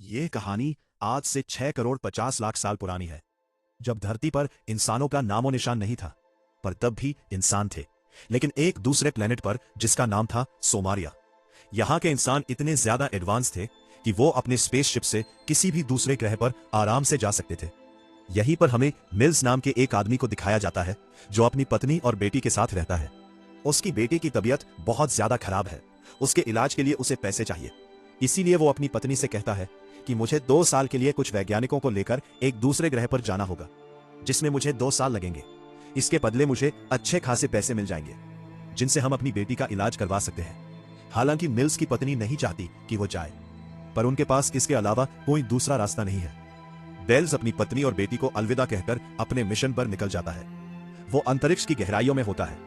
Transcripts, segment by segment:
ये कहानी आज से 6 करोड़ 50 लाख साल पुरानी है, जब धरती पर इंसानों का नामो निशान नहीं था। पर तब भी इंसान थे, लेकिन एक दूसरे प्लेनेट पर जिसका नाम था सोमारिया। यहाँ के इंसान इतने ज्यादा एडवांस थे कि वो अपने स्पेसशिप से किसी भी दूसरे ग्रह पर आराम से जा सकते थे। यहीं पर हमें मिल्स नाम के एक आदमी को दिखाया जाता है, जो अपनी पत्नी और बेटी के साथ रहता है। उसकी बेटी की तबीयत बहुत ज्यादा खराब है। उसके इलाज के लिए उसे पैसे चाहिए। इसीलिए वो अपनी पत्नी से कहता है कि मुझे 2 साल के लिए कुछ वैज्ञानिकों को लेकर एक दूसरे ग्रह पर जाना होगा, जिसमें मुझे 2 साल लगेंगे। इसके बदले मुझे अच्छे खासे पैसे मिल जाएंगे, जिनसे हम अपनी बेटी का इलाज करवा सकते हैं। हालांकि मिल्स की पत्नी नहीं चाहती कि वो जाए, पर उनके पास इसके अलावा कोई दूसरा रास्ता नहीं है। बेल्स अपनी पत्नी और बेटी को अलविदा कहकर अपने मिशन पर निकल जाता है। वो अंतरिक्ष की गहराइयों में होता है।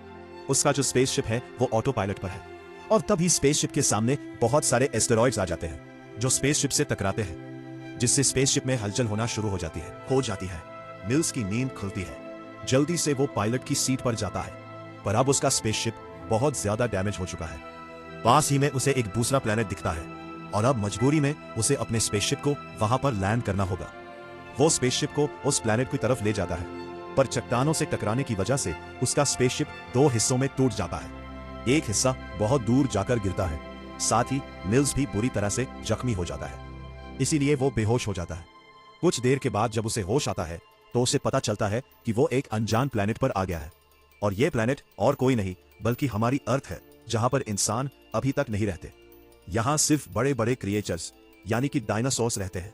उसका जो स्पेसशिप है वो ऑटो पायलट पर है, और तभी स्पेसशिप के सामने बहुत सारे एस्टेरॉइड्स आ जाते हैं, जो स्पेसशिप से टकराते हैं, जिससे स्पेसशिप में हलचल होना शुरू हो जाती है। मिल्स की नींद खुलती है। जल्दी से वो पायलट की सीट पर जाता है, पर अब उसका स्पेसशिप बहुत ज्यादा डैमेज हो चुका है। पास ही में उसे एक दूसरा प्लेनेट दिखता है, और अब मजबूरी में उसे अपने स्पेसशिप को वहां पर लैंड करना होगा। वो स्पेसशिप को उस प्लेनेट की तरफ ले जाता है, पर चट्टानों से टकराने की वजह से उसका स्पेसशिप 2 हिस्सों में टूट जाता है। एक हिस्सा बहुत दूर जाकर गिरता है। साथ ही मिल्स भी बुरी तरह से जख्मी हो जाता है, इसीलिए वो बेहोश हो जाता है। कुछ देर के बाद जब उसे होश आता है, तो उसे पता चलता है कि वो एक अनजान प्लेनेट पर आ गया है। और ये प्लेनेट और कोई नहीं बल्कि हमारी अर्थ है, जहां पर इंसान अभी तक नहीं रहते। यहां सिर्फ बड़े बड़े क्रिएचर्स यानी कि डायनासोर्स रहते हैं।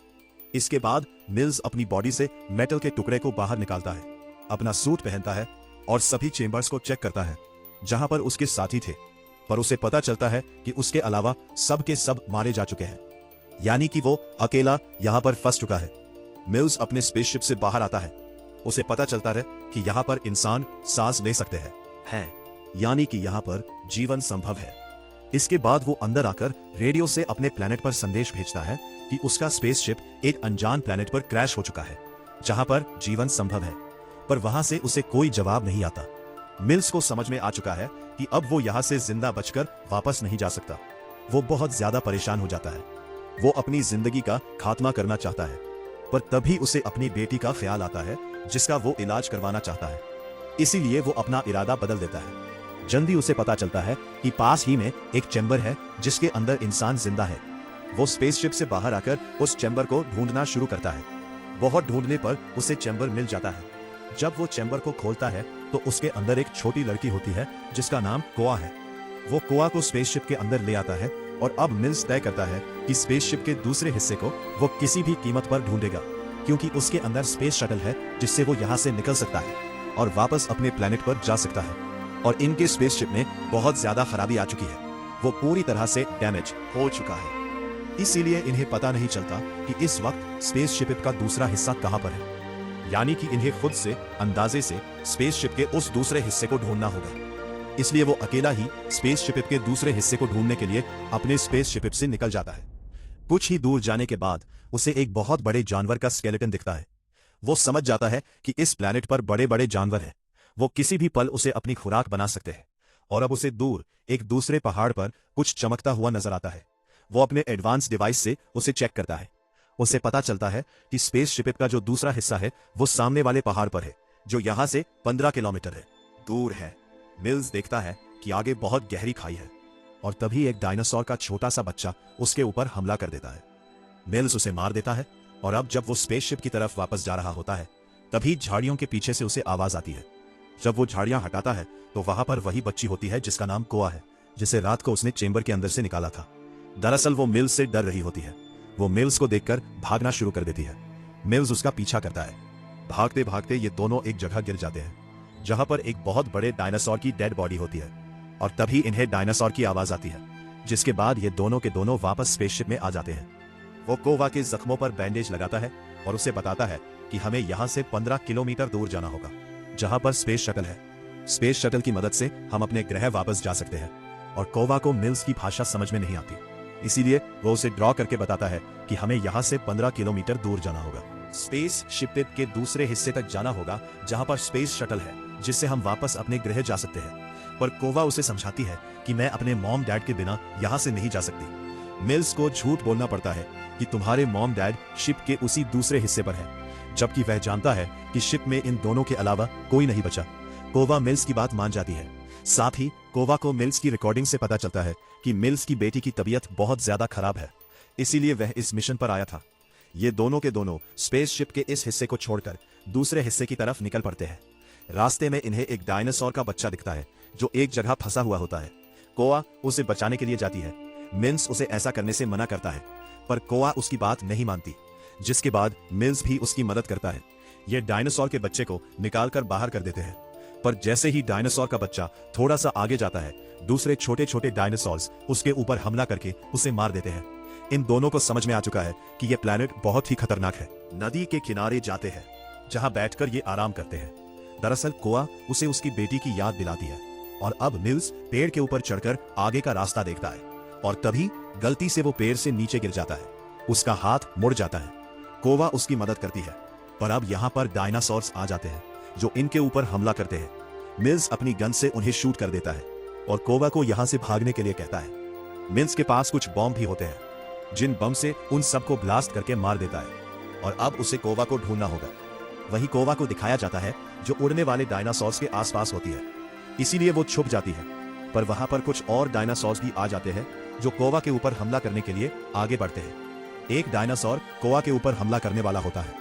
इसके बाद मिल्स अपनी बॉडी से मेटल के टुकड़े को बाहर निकालता है, अपना सूट पहनता है और सभी चेंबर्स को चेक करता है जहां पर उसके साथी थे। पर उसे पता चलता है कि उसके अलावा सब के सब मारे जा चुके हैं, यानी कि वो अकेला यहां पर फंस चुका है। मिल्स अपने स्पेसशिप से बाहर आता है। उसे पता चलता है कि यहां पर इंसान सांस ले सकते हैं, यानी कि यहां पर जीवन संभव है। इसके बाद वो अंदर आकर रेडियो से अपने प्लेनेट पर संदेश भेजता है कि उसका स्पेसशिप एक अनजान प्लेनेट पर क्रैश हो चुका है, जहां पर जीवन संभव है। पर वहां से उसे कोई जवाब नहीं आता। मिल्स को समझ में आ चुका है कि अब वो यहां से जिंदा बचकर वापस नहीं जा सकता। वो बहुत ज्यादा परेशान हो जाता है। वो अपनी जिंदगी का खात्मा करना चाहता है, पर तभी उसे अपनी बेटी का ख्याल आता है, जिसका वो इलाज करवाना चाहता है। इसीलिए वो अपना इरादा बदल देता है। जल्दी उसे पता चलता है कि पास ही में एक चैम्बर है, जिसके अंदर इंसान जिंदा है। वो स्पेसशिप से बाहर आकर उस चैम्बर को ढूंढना शुरू करता है। बहुत ढूंढने पर उसे चैम्बर मिल जाता है। जब वो चैम्बर को खोलता है, तो उसके अंदर एक छोटी लड़की होती है, जिसका नाम कोआ है। वो कोआ को स्पेसशिप के अंदर ले आता है, और अब मिल्स तय करता है कि स्पेसशिप के दूसरे हिस्से को वो किसी भी कीमत पर ढूंढेगा, क्योंकि उसके अंदर स्पेस शटल है, जिससे वो यहाँ से निकल सकता है और वापस अपने प्लेनेट पर जा सकता है। और इनके स्पेसशिप में बहुत ज्यादा खराबी आ चुकी है। वो पूरी तरह से डैमेज हो चुका है। इसीलिए इन्हें पता नहीं चलता कि इस वक्त स्पेसशिप का दूसरा हिस्सा कहां पर है, यानी कि इन्हें खुद से अंदाजे से स्पेसशिप के उस दूसरे हिस्से को ढूंढना होगा। इसलिए वो अकेला ही स्पेसशिप के दूसरे हिस्से को ढूंढने के लिए अपने स्पेसशिप से निकल जाता है। कुछ ही दूर जाने के बाद उसे एक बहुत बड़े जानवर का स्केलेटन दिखता है। वो समझ जाता है कि इस प्लेनेट पर बड़े बड़े जानवर हैं। वो किसी भी पल उसे अपनी खुराक बना सकते हैं। और अब उसे दूर एक दूसरे पहाड़ पर कुछ चमकता हुआ नजर आता है। वो अपने एडवांस डिवाइस से उसे चेक करता है। उसे पता चलता है कि स्पेसशिप का जो दूसरा हिस्सा है वो सामने वाले पहाड़ पर है, जो यहां से 15 किलोमीटर है दूर है। मिल्स देखता है कि आगे बहुत गहरी खाई है, और तभी एक डायनासोर का छोटा सा बच्चा उसके ऊपर हमला कर देता है। मिल्स उसे मार देता है, और अब जब वो स्पेसशिप की तरफ वापस जा रहा होता है, तभी झाड़ियों के पीछे से उसे आवाज आती है। जब वो झाड़ियां हटाता है, तो वहां पर वही बच्ची होती है जिसका नाम कोआ है, जिसे रात को उसने चेंबर के अंदर से निकाला था। दरअसल वो मिल्स से डर रही होती है। वो मिल्स को देखकर भागना शुरू कर देती है। मिल्स उसका पीछा करता है। भागते भागते ये दोनों एक जगह गिर जाते हैं, जहां पर एक बहुत बड़े डायनासोर की डेड बॉडी होती है। और तभी इन्हें डायनासोर की आवाज आती है, जिसके बाद ये दोनों के दोनों वापस स्पेसशिप में आ जाते हैं। वो कोवा के जख्मों पर बैंडेज लगाता है और उसे बताता है कि हमें यहां से 15 किलोमीटर दूर जाना होगा, जहां पर स्पेस शटल है। स्पेस शटल की मदद से हम अपने ग्रह वापस जा सकते हैं। और कोवा को मिल्स की भाषा समझ में नहीं आती, इसीलिए वो उसे ड्रॉ करके बताता है कि हमें यहां से 15 किलोमीटर दूर जाना होगा। स्पेस शिप के दूसरे हिस्से तक जाना होगा, जहां पर स्पेस शटल है, जिससे हम वापस अपने ग्रह जा सकते हैं। पर कोवा उसे समझाती है कि मैं अपने मॉम डैड के बिना यहां से नहीं जा सकती। मिल्स को झूठ बोलना पड़ता है कि तुम्हारे मॉम डैड शिप के उसी दूसरे हिस्से पर है, जबकि वह जानता है कि शिप में इन दोनों के अलावा कोई नहीं बचा। कोवा मिल्स की बात मान जाती है। साथ ही कोवा को मिल्स की रिकॉर्डिंग से पता चलता है कि मिल्स की बेटी की तबीयत बहुत ज्यादा खराब है, इसीलिए वह इस मिशन पर आया था। ये दोनों के दोनों स्पेसशिप के इस हिस्से को छोड़कर दूसरे हिस्से की तरफ निकल पड़ते हैं। रास्ते में इन्हें एक डायनासोर का बच्चा दिखता है जो एक जगह फंसा हुआ होता है। कोवा उसे बचाने के लिए जाती है। मिल्स उसे ऐसा करने से मना करता है, पर कोवा उसकी बात नहीं मानती, जिसके बाद मिल्स भी उसकी मदद करता है। ये डायनासोर के बच्चे को निकालकर बाहर कर देते हैं, पर जैसे ही डायनासोर का बच्चा थोड़ा सा आगे जाता है, दूसरे छोटे छोटे डायनासोर्स उसके ऊपर हमला करके उसे मार देते हैं। इन दोनों को समझ में आ चुका है कि यह प्लैनेट बहुत ही खतरनाक है। नदी के किनारे जाते हैं जहां बैठकर ये आराम करते हैं। दरअसल कोआ उसे उसकी बेटी की याद दिलाती है और अब मिल्स पेड़ के ऊपर चढ़कर आगे का रास्ता देखता है और तभी गलती से वो पेड़ से नीचे गिर जाता है। उसका हाथ मुड़ जाता है। कोवा उसकी मदद करती है, पर अब यहाँ पर डायनासोर्स आ जाते हैं जो इनके ऊपर हमला करते हैं। मिल्स अपनी गन से उन्हें शूट कर देता है और कोवा को यहाँ से भागने के लिए कहता है। मिल्स के पास कुछ बॉम्ब भी होते हैं जिन बम से उन सबको ब्लास्ट करके मार देता है और अब उसे कोवा को ढूंढना होगा। वही कोवा को दिखाया जाता है जो उड़ने वाले डायनासोर्स के आसपास होती है, इसीलिए वो छुप जाती है। पर वहां पर कुछ और डायनासोर्स भी आ जाते हैं जो कोवा के ऊपर हमला करने के लिए आगे बढ़ते हैं। एक डायनासोर कोवा के ऊपर हमला करने वाला होता है,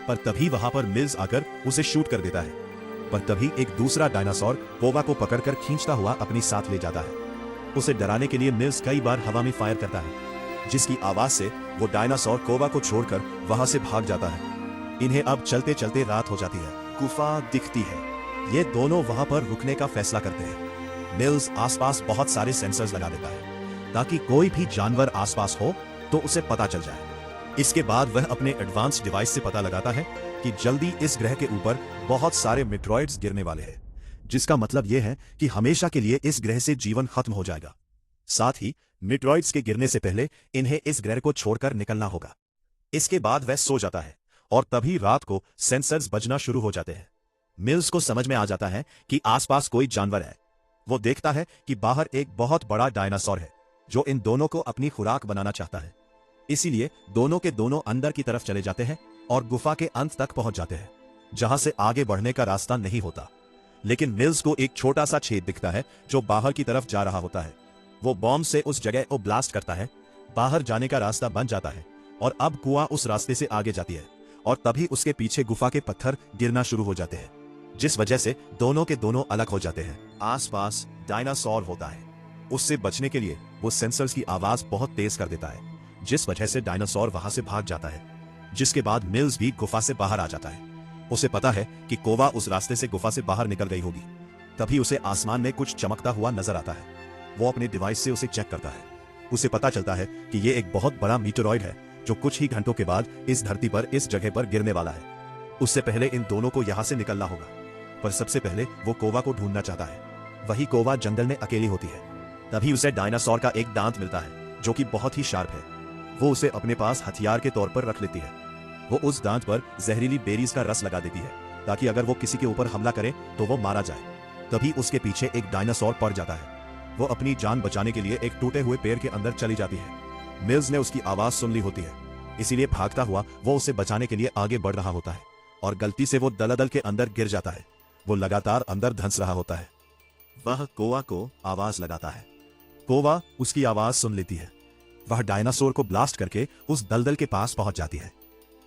पर तभी वहां पर मिल्स आकर उसे शूट कर देता है। पर तभी एक दूसरा डायनासोर कोवा को पकड़कर खींचता हुआ अपने साथ ले जाता है। उसे डराने के लिए मिल्स कई बार हवा में फायर करता है, जिसकी आवाज से वो डायनासोर कोवा को छोड़कर वहां से भाग जाता है। इन्हें अब चलते चलते रात हो जाती है। गुफा दिखती है। ये दोनों वहां पर रुकने का फैसला करते हैं। मिल्स आसपास बहुत सारे सेंसर्स लगा देता है ताकि कोई भी जानवर आसपास हो तो उसे पता चल जाए। इसके बाद वह अपने एडवांस डिवाइस से पता लगाता है कि जल्दी इस ग्रह के ऊपर बहुत सारे मेट्रॉइड्स गिरने वाले हैं, जिसका मतलब यह है कि हमेशा के लिए इस ग्रह से जीवन खत्म हो जाएगा। साथ ही मेट्रॉइड्स के गिरने से पहले इन्हें इस ग्रह को छोड़कर निकलना होगा। इसके बाद वह सो जाता है और तभी रात को सेंसर्स बजना शुरू हो जाते हैं। मिल्स को समझ में आ जाता है कि आसपास कोई जानवर है। वो देखता है कि बाहर एक बहुत बड़ा डायनासोर है जो इन दोनों को अपनी खुराक बनाना चाहता है। इसीलिए दोनों के दोनों अंदर की तरफ चले जाते हैं और गुफा के अंत तक पहुंच जाते हैं, जहां से आगे बढ़ने का रास्ता नहीं होता। लेकिन मिल्स को एक छोटा सा छेद दिखता है जो बाहर की तरफ जा रहा होता है। वो बॉम्ब से उस जगह को ब्लास्ट करता है, बाहर जाने का रास्ता बन जाता है और अब कुआं उस रास्ते से आगे जाती है और तभी उसके पीछे गुफा के पत्थर गिरना शुरू हो जाते हैं, जिस वजह से दोनों के दोनों अलग हो जाते हैं। आसपास डायनासोर होता है। उससे बचने के लिए वो सेंसर्स की आवाज बहुत तेज कर देता है, जिस वजह से डायनासोर वहां से भाग जाता है। जिसके बाद मिल्स भी गुफा से बाहर आ जाता है। उसे पता है कि कोवा उस रास्ते से गुफा से बाहर निकल गई होगी। तभी उसे आसमान में कुछ चमकता हुआ नजर आता है। वो अपने डिवाइस से उसे चेक करता है। उसे पता चलता है कि ये एक बहुत बड़ा मीटेरॉइड है जो कुछ ही घंटों के बाद इस धरती पर इस जगह पर गिरने वाला है। उससे पहले इन दोनों को यहाँ से निकलना होगा, पर सबसे पहले वो कोवा को ढूंढना चाहता है। वही कोवा जंगल में अकेली होती है। तभी उसे डायनासोर का एक दांत मिलता है जो कि बहुत ही शार्प है। वो उसे अपने पास हथियार के तौर पर रख लेती है। वो उस दांत पर जहरीली बेरीज का रस लगा देती है ताकि अगर वो किसी के ऊपर हमला करे तो वो मारा जाए। तभी उसके पीछे एक डायनासोर पड़ जाता है। वो अपनी जान बचाने के लिए एक टूटे हुए पेड़ के अंदर चली जाती है। मिल्स ने उसकी आवाज सुन ली होती है, इसीलिए भागता हुआ वो उसे बचाने के लिए आगे बढ़ रहा होता है और गलती से वो दलदल के अंदर गिर जाता है। वो लगातार अंदर धंस रहा होता है। वह कोवा को आवाज लगाता है। कोवा उसकी आवाज सुन लेती है। वह डायनासोर को ब्लास्ट करके उस दलदल के पास पहुंच जाती है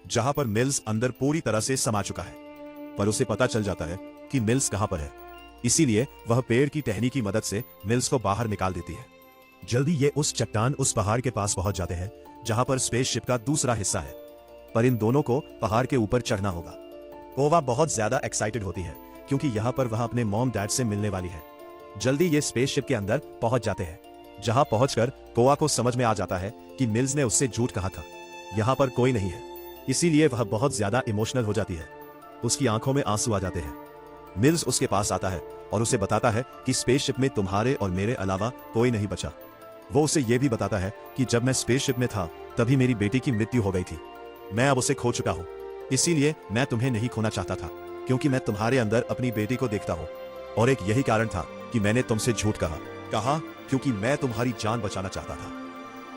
जहां पर मिल्स अंदर पूरी तरह से समा चुका है। पर उसे पता चल जाता है कि मिल्स कहां पर है, इसीलिए वह पेड़ की टहनी की मदद से मिल्स को बाहर निकाल देती है। जल्दी ये उस चट्टान उस पहाड़ के पास पहुंच जाते हैं जहां पर स्पेसशिप का दूसरा हिस्सा है, पर इन दोनों को पहाड़ के ऊपर चढ़ना होगा। कोवा बहुत ज्यादा एक्साइटेड होती है क्योंकि यहाँ पर वह अपने मॉम डैड से मिलने वाली है। जल्दी ये स्पेसशिप के अंदर पहुंच जाते हैं, जहां पहुंचकर कोवा को समझ में आ जाता है कि मिल्स ने उससे झूठ कहा था। यहाँ पर कोई नहीं है, इसीलिए वह बहुत ज्यादा इमोशनल हो जाती है। उसकी आंखों में आंसू आ जाते हैं। मिल्स उसके पास आता है और उसे बताता है कि स्पेसशिप में तुम्हारे और मेरे अलावा कोई नहीं बचा। वो उसे यह भी बताता है कि जब मैं स्पेसशिप में था तभी मेरी बेटी की मृत्यु हो गई थी। मैं अब उसे खो चुका हूँ, इसीलिए मैं तुम्हें नहीं खोना चाहता था क्योंकि मैं तुम्हारे अंदर अपनी बेटी को देखता हूँ और एक यही कारण था कि मैंने तुमसे झूठ कहा क्योंकि मैं तुम्हारी जान बचाना चाहता था।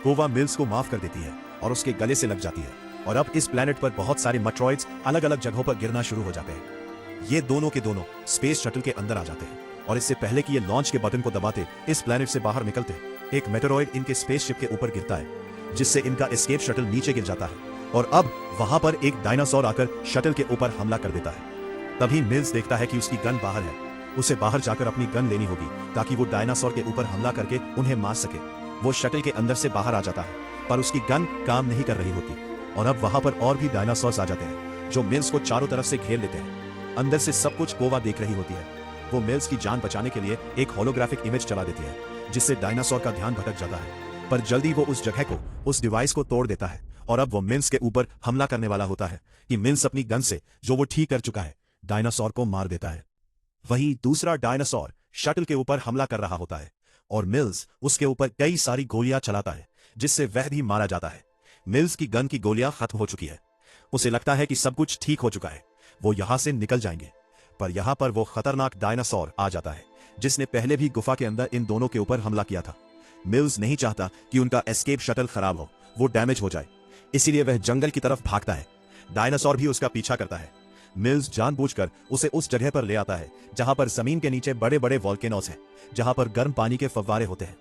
कोवा मिल्स को माफ कर देती है और उसके गले से लग जाती है, और अब इस प्लेनेट पर बहुत सारे मेट्रॉइड्स अलग अलग जगहों पर गिरना शुरू हो जाते हैं। ये दोनों के दोनों स्पेस शटल के अंदर आ जाते हैं, और इससे पहले कि ये लॉन्च के बटन को दबाते इस प्लेनेट से बाहर निकलते, एक मेटेरॉइड इनके स्पेसशिप के ऊपर गिरता है, जिससे इनका एस्केप शटल नीचे गिर जाता है, और अब वहां पर एक डायनासोर आकर शटल के ऊपर हमला कर देता है। तभी मिल्स देखता है कि उसकी गन बाहर है। उसे बाहर जाकर अपनी गन लेनी होगी ताकि वो डायनासोर के ऊपर हमला करके उन्हें मार सके। वो शटल के अंदर से बाहर आ जाता है, पर उसकी गन काम नहीं कर रही होती, और अब वहां पर और भी डायनासोर्स आ जाते हैं जो मिल्स को चारों तरफ से घेर लेते हैं। अंदर से सब कुछ कोवा देख रही होती है। वो मिल्स की जान बचाने के लिए एक होलोग्राफिक इमेज चला देती है, जिससे डायनासोर का ध्यान भटक जाता है, पर जल्दी वो उस जगह को, उस डिवाइस को तोड़ देता है, और अब वो मिल्स के ऊपर हमला करने वाला होता है कि मिल्स अपनी गन से, जो वो ठीक कर चुका है, डायनासोर को मार देता है। वहीं दूसरा डायनासोर शटल के ऊपर हमला कर रहा होता है, और मिल्स उसके ऊपर कई सारी गोलियां चलाता है, जिससे वह भी मारा जाता है। मिल्स की गन की गोलियां खत्म हो चुकी है। उसे लगता है कि सब कुछ ठीक हो चुका है, वो यहां से निकल जाएंगे, पर यहां पर वो खतरनाक डायनासोर आ जाता है, जिसने पहले भी गुफा के अंदर इन दोनों के ऊपर हमला किया था। मिल्स नहीं चाहता कि उनका एस्केप शटल खराब हो, वो डैमेज हो जाए, इसीलिए वह जंगल की तरफ भागता है। डायनासोर भी उसका पीछा करता है। मिल्स जानबूझकर उसे उस जगह पर ले आता है जहां पर जमीन के नीचे बड़े बड़े वॉल्केनोस हैं, जहां पर गर्म पानी के फव्वारे होते हैं,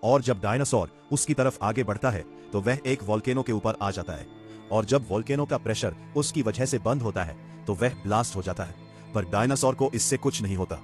और जब डायनासोर उसकी तरफ आगे बढ़ता है तो वह एक वॉल्केनो के ऊपर आ जाता है, और जब वॉल्केनो का प्रेशर उसकी वजह से बंद होता है तो वह ब्लास्ट हो जाता है, पर डायनासोर को इससे कुछ नहीं होता।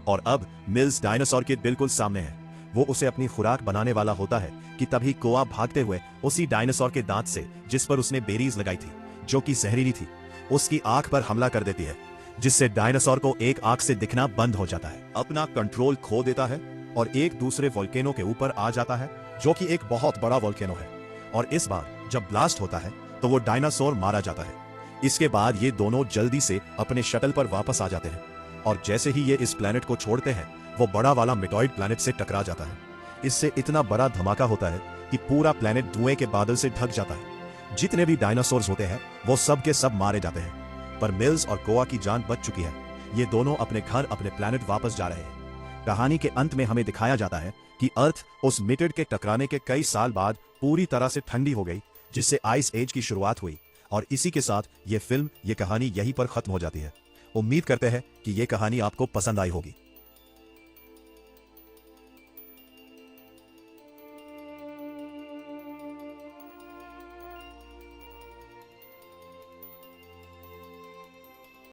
और अब मिल्स डायनासोर के बिल्कुल सामने है। वो उसे अपनी खुराक बनाने वाला होता है कि तभी कोआ भागते हुए उसी डायनासोर के दांत से, जिस पर उसने बेरीज लगाई थी जो कि जहरीली थी, उसकी आंख पर हमला कर देती है, जिससे डायनासोर को एक आंख से दिखना बंद हो जाता है, अपना कंट्रोल खो देता है, और एक दूसरे वोल्केनो के ऊपर आ जाता है, जो कि एक बहुत बड़ा वोल्केनो है। और इस बार जब ब्लास्ट होता है तो वो डायनासोर मारा जाता है। इसके बाद ये दोनों जल्दी से अपने शटल पर वापस आ जाते हैं, और जैसे ही ये इस प्लेनेट को छोड़ते हैं, वो बड़ा वाला मेटॉइड प्लेनेट से टकरा जाता है। इससे इतना बड़ा धमाका होता है कि पूरा प्लेनेट धुएं के बादल से ढक जाता है। जितने भी डायनासोर्स होते हैं वो सब के सब मारे जाते हैं, पर मिल्स और कोआ की जान बच चुकी है। ये दोनों अपने घर, अपने प्लेनेट वापस जा रहे हैं। कहानी के अंत में हमें दिखाया जाता है कि अर्थ उस मीटेड के टकराने के कई साल बाद पूरी तरह से ठंडी हो गई, जिससे आइस एज की शुरुआत हुई, और इसी के साथ ये फिल्म, ये कहानी यहीं पर खत्म हो जाती है। उम्मीद करते हैं कि ये कहानी आपको पसंद आई होगी।